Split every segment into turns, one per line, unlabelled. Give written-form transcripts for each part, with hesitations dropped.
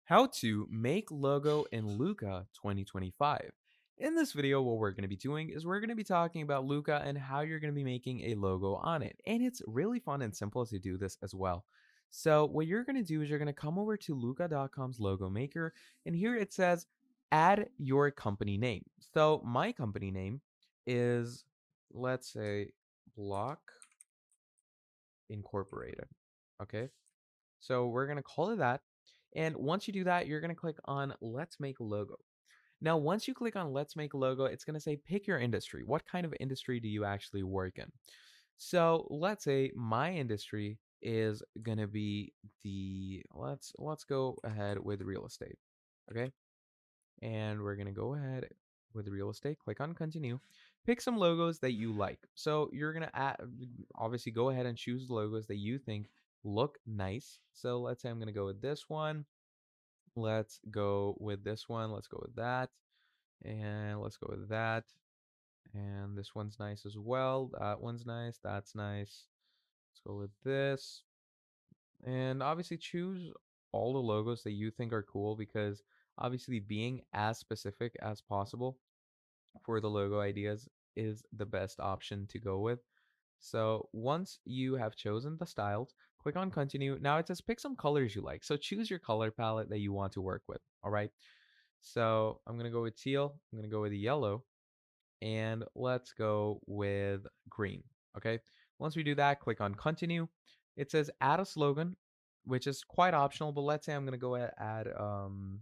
How to make logo in Looka 2025. In this video, what we're going to be doing is we're going to be talking about Looka and how you're going to be making a logo on it. And it's really fun and simple to do this as well. So what you're going to do is you're going to come over to Looka.com's logo maker, and here it says add your company name. So my company name is, let's say, Block Incorporated. Okay. So we're going to call it that. And once you do that, you're going to click on Let's Make a Logo. Now, once you click on Let's Make a Logo, it's going to say pick your industry. What kind of industry do you actually work in? So let's say my industry is going to be the let's go ahead with real estate. Okay? And we're going to go ahead with real estate, click on continue, pick some logos that you like. So you're going to obviously go ahead and choose the logos that you think look nice. So let's say I'm going to go with this one. Let's go with this one. Let's go with that. And let's go with that. And this one's nice as well. That one's nice. That's nice. Let's go with this. And obviously choose all the logos that you think are cool, because obviously being as specific as possible for the logo ideas is the best option to go with. So once you have chosen the styles, click on continue. Now it says pick some colors you like. So choose your color palette that you want to work with. All right. So I'm going to go with teal. I'm going to go with yellow. And let's go with green. Okay. Once we do that, click on continue. It says add a slogan, which is quite optional, but let's say I'm going to go ahead and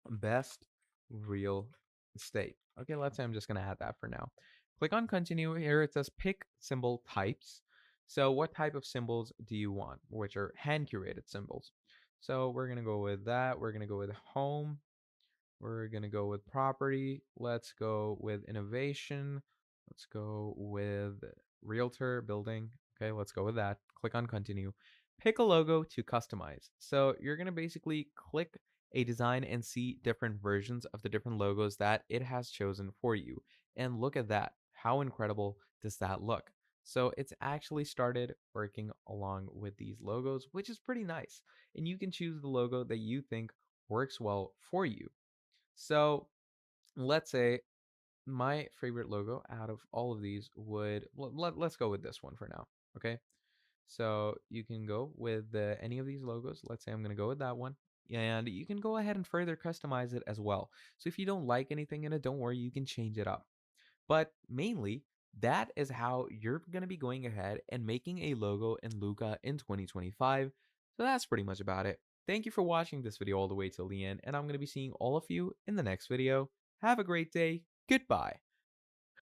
add best real estate. Okay, let's say I'm just going to add that for now. Click on continue. Here it says pick symbol types. So what type of symbols do you want, which are hand curated symbols? So we're going to go with that. We're going to go with home. We're going to go with property. Let's go with innovation. Let's go with realtor building. Okay, let's go with that. Click on continue. Pick a logo to customize. So you're going to basically click a design and see different versions of the different logos that it has chosen for you. And look at that. How incredible does that look? So it's actually started working along with these logos, which is pretty nice. And you can choose the logo that you think works well for you. So let's say my favorite logo out of all of these would let's go with this one for now. Okay. So you can go with any of these logos. Let's say I'm going to go with that one. And you can go ahead and further customize it as well. So if you don't like anything in it, don't worry, you can change it up. But mainly, that is how you're going to be going ahead and making a logo in Luca in 2025. So that's pretty much about it. Thank you for watching this video all the way till the end, and I'm going to be seeing all of you in the next video. Have a great day. Goodbye.